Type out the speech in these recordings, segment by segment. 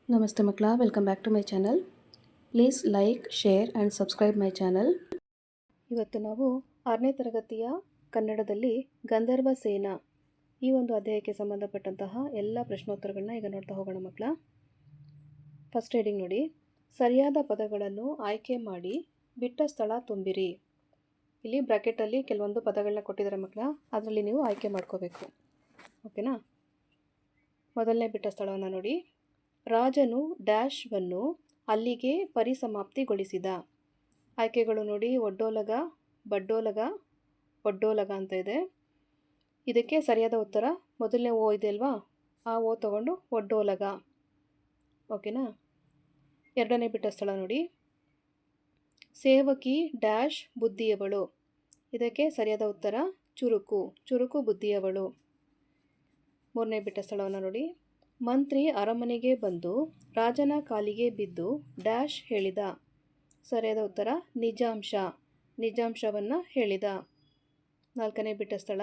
ನಮಸ್ತೆ ಮಕ್ಕಳ, welcome back to my channel. Please like, share and subscribe my channel. ಇವತ್ತು ನಾವು 6ನೇ ತರಗತಿಯ ಕನ್ನಡದಲ್ಲಿ ಗಂಧರ್ವ ಸೇನಾ ಈ ಒಂದು ಅಧ್ಯಾಯಕ್ಕೆ ಸಂಬಂಧಪಟ್ಟಂತಹ ಎಲ್ಲ ಪ್ರಶ್ನೋತ್ತರಗಳನ್ನ ಈಗ ನೋಡ್ತಾ ಹೋಗೋಣ ಮಕ್ಕಳ. ಫಸ್ಟ್ ಹೆಡಿಂಗ್ ನೋಡಿ, ಸರಿಯಾದ ಪದಗಳನ್ನು ಆಯ್ಕೆ ಮಾಡಿ ಬಿಟ್ಟ ಸ್ಥಳ ತುಂಬಿರಿ. ಇಲ್ಲಿ ಬ್ರ್ಯಾಕೆಟಲ್ಲಿ ಕೆಲವೊಂದು ಪದಗಳನ್ನ ಕೊಟ್ಟಿದ್ದಾರೆ ಮಕ್ಕಳ, ಅದರಲ್ಲಿ ನೀವು ಆಯ್ಕೆ ಮಾಡ್ಕೋಬೇಕು. ಓಕೆನಾ? ಮೊದಲನೇ ಬಿಟ್ಟ ಸ್ಥಳವನ್ನು ನೋಡಿ. ರಾಜನು ಡ್ಯಾಶ್ವನ್ನು ಅಲ್ಲಿಗೆ ಪರಿಸಮಾಪ್ತಿಗೊಳಿಸಿದ. ಆಯ್ಕೆಗಳು ನೋಡಿ, ಒಡ್ಡೋಲಗ, ಬಡ್ಡೋಲಗ, ಒಡ್ಡೋಲಗ ಅಂತ ಇದೆ. ಇದಕ್ಕೆ ಸರಿಯಾದ ಉತ್ತರ ಮೊದಲನೇ ಓ ಇದೆ ಅಲ್ವಾ, ಆ ಓ ತಗೊಂಡು ಒಡ್ಡೋಲಗ. ಓಕೆನಾ? ಎರಡನೇ ಬಿಟ್ಟ ಸ್ಥಳ ನೋಡಿ. ಸೇವಕಿ ಡ್ಯಾಶ್ ಬುದ್ಧಿಯವಳು. ಇದಕ್ಕೆ ಸರಿಯಾದ ಉತ್ತರ ಚುರುಕು, ಚುರುಕು ಬುದ್ಧಿಯವಳು. ಮೂರನೇ ಬಿಟ್ಟ ಸ್ಥಳವನ್ನು ನೋಡಿ. ಮಂತ್ರಿ ಅರಮನೆಗೆ ಬಂದು ರಾಜನ ಕಾಲಿಗೆ ಬಿದ್ದು ಡ್ಯಾಶ್ ಹೇಳಿದ. ಸರಿಯಾದ ಉತ್ತರ ನಿಜಾಂಶ, ನಿಜಾಂಶವನ್ನು ಹೇಳಿದ. ನಾಲ್ಕನೇ ಬಿಟ್ಟ ಸ್ಥಳ.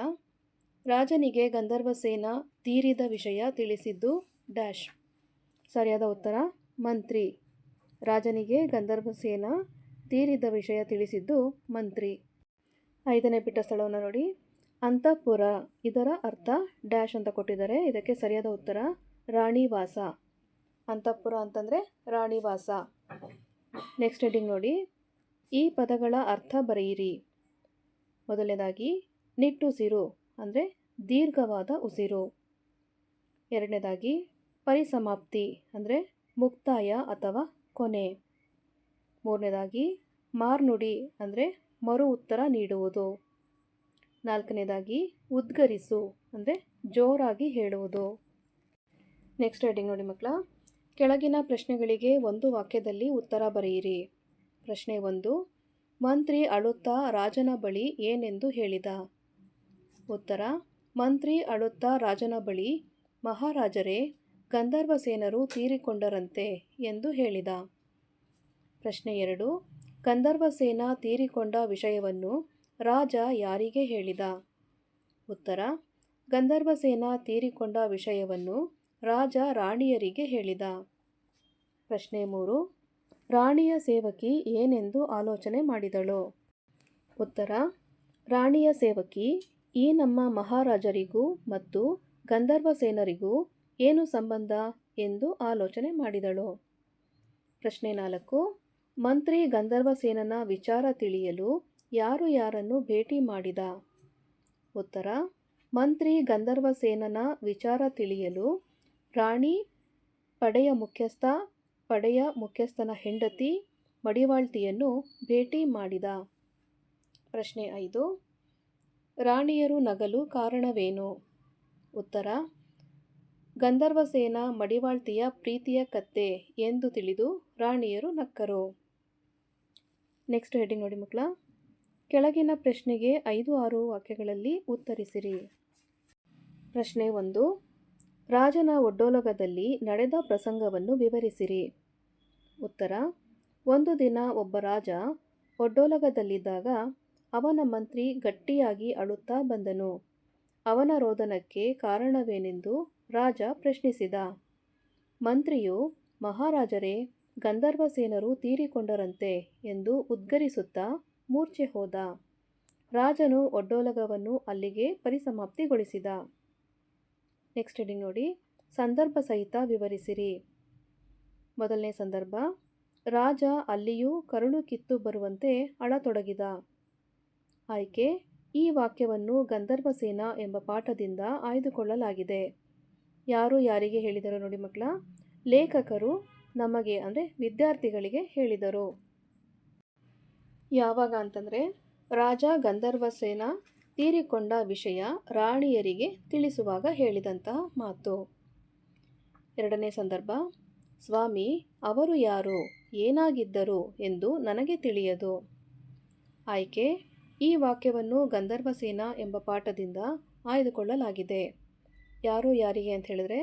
ರಾಜನಿಗೆ ಗಂಧರ್ವಸೇನ ತೀರಿದ ವಿಷಯ ತಿಳಿಸಿದ್ದು ಡ್ಯಾಶ್. ಸರಿಯಾದ ಉತ್ತರ ಮಂತ್ರಿ. ರಾಜನಿಗೆ ಗಂಧರ್ವಸೇನ ತೀರಿದ ವಿಷಯ ತಿಳಿಸಿದ್ದು ಮಂತ್ರಿ. ಐದನೇ ಬಿಟ್ಟ ಸ್ಥಳವನ್ನು ನೋಡಿ. ಅಂತಃಪುರ, ಇದರ ಅರ್ಥ ಡ್ಯಾಶ್ ಅಂತ ಕೊಟ್ಟಿದ್ದಾರೆ. ಇದಕ್ಕೆ ಸರಿಯಾದ ಉತ್ತರ ರಾಣಿವಾಸ. ಅಂತಃಪುರ ಅಂತಂದರೆ ರಾಣಿವಾಸ. ನೆಕ್ಸ್ಟ್ ಹೆಡಿಂಗ್ ನೋಡಿ. ಈ ಪದಗಳ ಅರ್ಥ ಬರೆಯಿರಿ. ಮೊದಲನೇದಾಗಿ ನಿಟ್ಟುಸಿರು ಅಂದರೆ ದೀರ್ಘವಾದ ಉಸಿರು. ಎರಡನೇದಾಗಿ ಪರಿಸಮಾಪ್ತಿ ಅಂದರೆ ಮುಕ್ತಾಯ ಅಥವಾ ಕೊನೆ. ಮೂರನೇದಾಗಿ ಮಾರ್ನುಡಿ ಅಂದರೆ ಮರು ಉತ್ತರ ನೀಡುವುದು. ನಾಲ್ಕನೇದಾಗಿ ಉದ್ಗರಿಸು ಅಂದರೆ ಜೋರಾಗಿ ಹೇಳುವುದು. ನೆಕ್ಸ್ಟ್ ಹೆಡಿಂಗ್ ನೋಡಿ ಮಕ್ಕಳ. ಕೆಳಗಿನ ಪ್ರಶ್ನೆಗಳಿಗೆ ಒಂದು ವಾಕ್ಯದಲ್ಲಿ ಉತ್ತರ ಬರೆಯಿರಿ. ಪ್ರಶ್ನೆ 1. ಮಂತ್ರಿ ಅಳುತ್ತಾ ರಾಜನ ಬಳಿ ಏನೆಂದು ಹೇಳಿದ? ಉತ್ತರ: ಮಂತ್ರಿ ಅಳುತ್ತಾ ರಾಜನ ಬಳಿ, ಮಹಾರಾಜರೇ, ಗಂಧರ್ವಸೇನರು ತೀರಿಕೊಂಡರಂತೆ ಎಂದು ಹೇಳಿದ. ಪ್ರಶ್ನೆ 2. ಗಂಧರ್ವಸೇನ ತೀರಿಕೊಂಡ ವಿಷಯವನ್ನು ರಾಜ ಯಾರಿಗೆ ಹೇಳಿದ? ಉತ್ತರ: ಗಂಧರ್ವಸೇನ ತೀರಿಕೊಂಡ ವಿಷಯವನ್ನು ರಾಜ ರಾಣಿಯರಿಗೆ ಹೇಳಿದ. ಪ್ರಶ್ನೆ 3. ರಾಣಿಯ ಸೇವಕಿ ಏನೆಂದು ಆಲೋಚನೆ ಮಾಡಿದಳು? ಉತ್ತರ: ರಾಣಿಯ ಸೇವಕಿ, ಈ ನಮ್ಮ ಮಹಾರಾಜರಿಗೂ ಮತ್ತು ಗಂಧರ್ವಸೇನರಿಗೂ ಏನು ಸಂಬಂಧ ಎಂದು ಆಲೋಚನೆ ಮಾಡಿದಳು. ಪ್ರಶ್ನೆ 4. ಮಂತ್ರಿ ಗಂಧರ್ವಸೇನನ ವಿಚಾರ ತಿಳಿಯಲು ಯಾರು ಯಾರನ್ನು ಭೇಟಿ ಮಾಡಿದ? ಉತ್ತರ: ಮಂತ್ರಿ ಗಂಧರ್ವಸೇನನ ವಿಚಾರ ತಿಳಿಯಲು ರಾಣಿ, ಪಡೆಯ ಮುಖ್ಯಸ್ಥನ ಹೆಂಡತಿ ಮಡಿವಾಳ್ತಿಯನ್ನು ಭೇಟಿ ಮಾಡಿದ. ಪ್ರಶ್ನೆ 5. ರಾಣಿಯರು ನಗಲು ಕಾರಣವೇನು? ಉತ್ತರ: ಗಂಧರ್ವಸೇನ ಮಡಿವಾಳ್ತಿಯ ಪ್ರೀತಿಯ ಕತ್ತೆ ಎಂದು ತಿಳಿದು ರಾಣಿಯರು ನಕ್ಕರು. ನೆಕ್ಸ್ಟ್ ಹೆಡಿಂಗ್ ನೋಡಿ ಮಕ್ಕಳ. ಕೆಳಗಿನ ಪ್ರಶ್ನೆಗೆ 5-6 ವಾಕ್ಯಗಳಲ್ಲಿ ಉತ್ತರಿಸಿರಿ. ಪ್ರಶ್ನೆ 1. ರಾಜನ ಒಡ್ಡೋಲಗದಲ್ಲಿ ನಡೆದ ಪ್ರಸಂಗವನ್ನು ವಿವರಿಸಿರಿ. ಉತ್ತರ: ಒಂದು ದಿನ ಒಬ್ಬ ರಾಜ ಒಡ್ಡೋಲಗದಲ್ಲಿದ್ದಾಗ ಅವನ ಮಂತ್ರಿ ಗಟ್ಟಿಯಾಗಿ ಅಳುತ್ತಾ ಬಂದನು. ಅವನ ರೋದನಕ್ಕೆ ಕಾರಣವೇನೆಂದು ರಾಜ ಪ್ರಶ್ನಿಸಿದ. ಮಂತ್ರಿಯು, ಮಹಾರಾಜರೇ, ಗಂಧರ್ವಸೇನರು ತೀರಿಕೊಂಡರಂತೆ ಎಂದು ಉದ್ಗರಿಸುತ್ತಾ ಮೂರ್ಛೆ ಹೋದ. ರಾಜನು ಒಡ್ಡೋಲಗವನ್ನು ಅಲ್ಲಿಗೆ ಪರಿಸಮಾಪ್ತಿಗೊಳಿಸಿದ. ನೆಕ್ಸ್ಟ್ ಹೆಡಿಂಗ್ ನೋಡಿ. ಸಂದರ್ಭ ಸಹಿತ ವಿವರಿಸಿರಿ. ಮೊದಲನೇ ಸಂದರ್ಭ. ರಾಜ ಅಲ್ಲಿಯೂ ಕರುಳು ಕಿತ್ತು ಬರುವಂತೆ ಅಳತೊಡಗಿದ. ಆಯ್ಕೆ: ಈ ವಾಕ್ಯವನ್ನು ಗಂಧರ್ವಸೇನ ಎಂಬ ಪಾಠದಿಂದ ಆಯ್ದುಕೊಳ್ಳಲಾಗಿದೆ. ಯಾರು ಯಾರಿಗೆ ಹೇಳಿದರು ನೋಡಿ ಮಕ್ಕಳ? ಲೇಖಕರು ನಮಗೆ ಅಂದರೆ ವಿದ್ಯಾರ್ಥಿಗಳಿಗೆ ಹೇಳಿದರು. ಯಾವಾಗ ಅಂತಂದರೆ ರಾಜ ಗಂಧರ್ವಸೇನ ತೀರಿಕೊಂಡ ವಿಷಯ ರಾಣಿಯರಿಗೆ ತಿಳಿಸುವಾಗ ಹೇಳಿದಂತಹ ಮಾತು. ಎರಡನೇ ಸಂದರ್ಭ. ಸ್ವಾಮಿ, ಅವರು ಯಾರು, ಏನಾಗಿದ್ದರು ಎಂದು ನನಗೆ ತಿಳಿಯದು. ಆಯ್ಕೆ: ಈ ವಾಕ್ಯವನ್ನು ಗಂಧರ್ವಸೇನ ಎಂಬ ಪಾಠದಿಂದ ಆಯ್ದುಕೊಳ್ಳಲಾಗಿದೆ. ಯಾರು ಯಾರಿಗೆ ಅಂತ ಹೇಳಿದ್ರೆ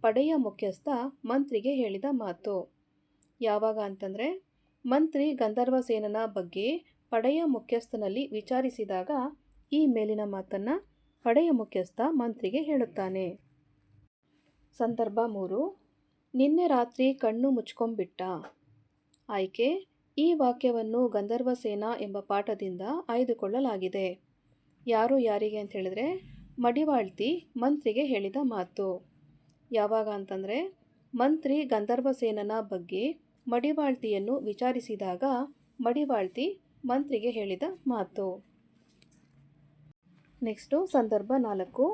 ಪಡೆಯ ಮುಖ್ಯಸ್ಥ ಮಂತ್ರಿಗೆ ಹೇಳಿದ ಮಾತು. ಯಾವಾಗ ಅಂತಂದರೆ ಮಂತ್ರಿ ಗಂಧರ್ವಸೇನನ ಬಗ್ಗೆ ಪಡೆಯ ಮುಖ್ಯಸ್ಥನಲ್ಲಿ ವಿಚಾರಿಸಿದಾಗ ಈ ಮೇಲಿನ ಮಾತನ್ನು ಪಡೆಯ ಮುಖ್ಯಸ್ಥ ಮಂತ್ರಿಗೆ ಹೇಳುತ್ತಾನೆ. ಸಂದರ್ಭ 3. ನಿನ್ನೆ ರಾತ್ರಿ ಕಣ್ಣು ಮುಚ್ಕೊಂಬಿಟ್ಟ. ಆಯ್ಕೆ: ಈ ವಾಕ್ಯವನ್ನು ಗಂಧರ್ವ ಸೇನಾ ಎಂಬ ಪಾಠದಿಂದ ಆಯ್ದುಕೊಳ್ಳಲಾಗಿದೆ. ಯಾರು ಯಾರಿಗೆ ಅಂತ ಹೇಳಿದ್ರೆ, ಮಡಿವಾಳ್ತಿ ಮಂತ್ರಿಗೆ ಹೇಳಿದ ಮಾತು. ಯಾವಾಗ ಅಂತಂದರೆ, ಮಂತ್ರಿ ಗಂಧರ್ವ ಸೇನನ ಬಗ್ಗೆ ಮಡಿವಾಳ್ತಿಯನ್ನು ವಿಚಾರಿಸಿದಾಗ ಮಡಿವಾಳ್ತಿ ಮಂತ್ರಿಗೆ ಹೇಳಿದ ಮಾತು. ನೆಕ್ಸ್ಟು ಸಂದರ್ಭ 4.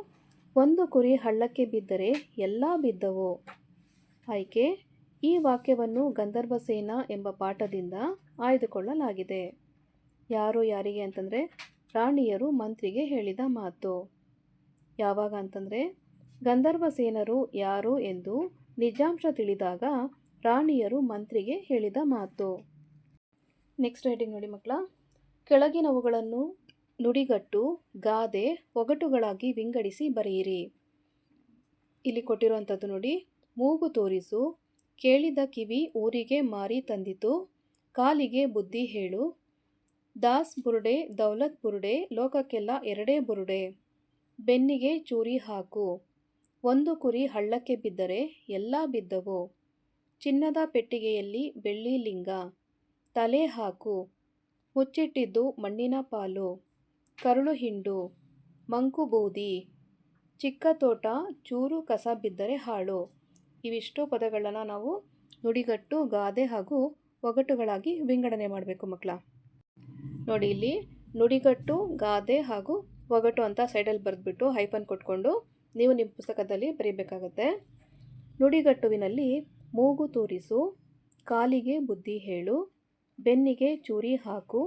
ಒಂದು ಕುರಿ ಹಳ್ಳಕ್ಕೆ ಬಿದ್ದರೆ ಎಲ್ಲ ಬಿದ್ದವು. ಆಯ್ಕೆ: ಈ ವಾಕ್ಯವನ್ನು ಗಂಧರ್ವ ಸೇನಾ ಎಂಬ ಪಾಠದಿಂದ ಆಯ್ದುಕೊಳ್ಳಲಾಗಿದೆ. ಯಾರು ಯಾರಿಗೆ ಅಂತಂದರೆ, ರಾಣಿಯರು ಮಂತ್ರಿಗೆ ಹೇಳಿದ ಮಾತು. ಯಾವಾಗ ಅಂತಂದರೆ, ಗಂಧರ್ವ ಸೇನರು ಯಾರು ಎಂದು ನಿಜಾಂಶ ತಿಳಿದಾಗ ರಾಣಿಯರು ಮಂತ್ರಿಗೆ ಹೇಳಿದ ಮಾತು. ನೆಕ್ಸ್ಟ್ ರೈಟಿಂಗ್ ನೋಡಿ ಮಕ್ಕಳ. ಕೆಳಗಿನವುಗಳನ್ನು ನುಡಿಗಟ್ಟು, ಗಾದೆ, ಒಗಟುಗಳಾಗಿ ವಿಂಗಡಿಸಿ ಬರೆಯಿರಿ. ಇಲ್ಲಿ ಕೊಟ್ಟಿರುವಂಥದ್ದು ನೋಡಿ. ಮೂಗು ತೋರಿಸು, ಕೇಳಿದ ಕಿವಿ ಊರಿಗೆ ಮಾರಿ ತಂದಿತು, ಕಾಲಿಗೆ ಬುದ್ಧಿ ಹೇಳು, ದಾಸ್ ಬುರುಡೆ ದೌಲತ್ ಬುರುಡೆ ಲೋಕಕ್ಕೆಲ್ಲ ಎರಡೇ ಬುರುಡೆ, ಬೆನ್ನಿಗೆ ಚೂರಿ ಹಾಕು, ಒಂದು ಕುರಿ ಹಳ್ಳಕ್ಕೆ ಬಿದ್ದರೆ ಎಲ್ಲ ಬಿದ್ದವು, ಚಿನ್ನದ ಪೆಟ್ಟಿಗೆಯಲ್ಲಿ ಬೆಳ್ಳಿ ಲಿಂಗ, ತಲೆ ಹಾಕು, ಮುಚ್ಚಿಟ್ಟಿದ್ದು ಮಣ್ಣಿನ ಪಾಲು, ಕರುಳು ಹಿಂಡು, ಮಂಕು ಬೂದಿ, ಚಿಕ್ಕ ತೋಟ ಚೂರು ಕಸ ಬಿದ್ದರೆ ಹಾಳು. ಇವಿಷ್ಟು ಪದಗಳನ್ನು ನಾವು ನುಡಿಗಟ್ಟು, ಗಾದೆ ಹಾಗೂ ಒಗಟುಗಳಾಗಿ ವಿಂಗಡಣೆ ಮಾಡಬೇಕು ಮಕ್ಕಳ. ನೋಡಿ, ಇಲ್ಲಿ ನುಡಿಗಟ್ಟು, ಗಾದೆ ಹಾಗೂ ಒಗಟು ಅಂತ ಸೈಡಲ್ಲಿ ಬರೆದ್ಬಿಟ್ಟು ಹೈಫನ್ ಕೊಟ್ಕೊಂಡು ನೀವು ನಿಮ್ಮ ಪುಸ್ತಕದಲ್ಲಿ ಬರೀಬೇಕಾಗತ್ತೆ. ನುಡಿಗಟ್ಟುವಿನಲ್ಲಿ ಮೂಗು ತೋರಿಸು, ಕಾಲಿಗೆ ಬುದ್ಧಿ ಹೇಳು, ಬೆನ್ನಿಗೆ ಚೂರಿ ಹಾಕು,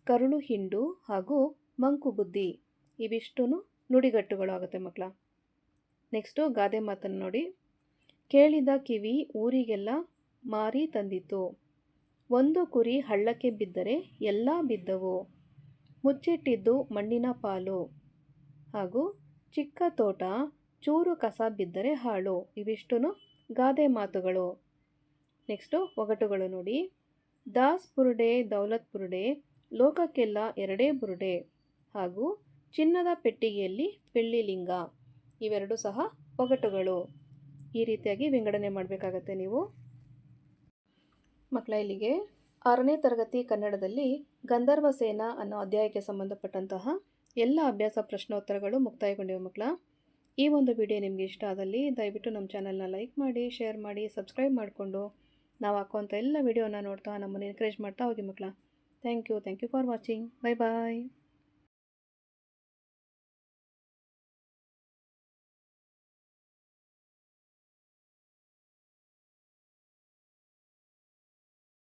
ಕರುಳು ಹಿಂಡು ಹಾಗೂ ಮಂಕು ಬುದ್ಧಿ, ಇವಿಷ್ಟು ನುಡಿಗಟ್ಟುಗಳು ಆಗುತ್ತೆ ಮಕ್ಕಳ. ನೆಕ್ಸ್ಟು ಗಾದೆ ಮಾತನ್ನು ನೋಡಿ. ಕೇಳಿದ ಕಿವಿ ಊರಿಗೆಲ್ಲ ಮಾರಿ ತಂದಿತು, ಒಂದು ಕುರಿ ಹಳ್ಳಕ್ಕೆ ಬಿದ್ದರೆ ಎಲ್ಲ ಬಿದ್ದವು, ಮುಚ್ಚಿಟ್ಟಿದ್ದು ಮಣ್ಣಿನ ಪಾಲು ಹಾಗೂ ಚಿಕ್ಕ ತೋಟ ಚೂರು ಕಸ ಬಿದ್ದರೆ ಹಾಳು. ಇವಿಷ್ಟು ಗಾದೆ ಮಾತುಗಳು. ನೆಕ್ಸ್ಟು ಒಗಟುಗಳು ನೋಡಿ. ದಾಸ್ ಬುರುಡೆ ದೌಲತ್ ಬುರುಡೆ ಲೋಕಕ್ಕೆಲ್ಲ ಎರಡೇ ಬುರುಡೆ ಹಾಗೂ ಚಿನ್ನದ ಪೆಟ್ಟಿಗೆಯಲ್ಲಿ ಬೆಳ್ಳಿ ಲಿಂಗ, ಇವೆರಡು ಸಹ ಒಗಟುಗಳು. ಈ ರೀತಿಯಾಗಿ ವಿಂಗಡಣೆ ಮಾಡಬೇಕಾಗತ್ತೆ ನೀವು ಮಕ್ಕಳ. ಇಲ್ಲಿಗೆ 6ನೇ ತರಗತಿ ಕನ್ನಡದಲ್ಲಿ ಗಂಧರ್ವ ಸೇನಾ ಅನ್ನೋ ಅಧ್ಯಾಯಕ್ಕೆ ಸಂಬಂಧಪಟ್ಟಂತಹ ಎಲ್ಲ ಅಭ್ಯಾಸ ಪ್ರಶ್ನೋತ್ತರಗಳು ಮುಕ್ತಾಯಗೊಂಡಿವೆ ಮಕ್ಕಳ. ಈ ಒಂದು ವಿಡಿಯೋ ನಿಮಗೆ ಇಷ್ಟ ಆದಲ್ಲಿ ದಯವಿಟ್ಟು ನಮ್ಮ ಚಾನಲ್ನ ಲೈಕ್ ಮಾಡಿ, ಶೇರ್ ಮಾಡಿ, ಸಬ್ಸ್ಕ್ರೈಬ್ ಮಾಡಿಕೊಂಡು ನಾವು ಹಾಕುವಂಥ ಎಲ್ಲ ವಿಡಿಯೋನ ನೋಡ್ತಾ ನಮ್ಮನ್ನು ಎನ್ಕರೇಜ್ ಮಾಡ್ತಾ ಹೋಗಿ ಮಕ್ಕಳ. Thank you for watching. Bye bye.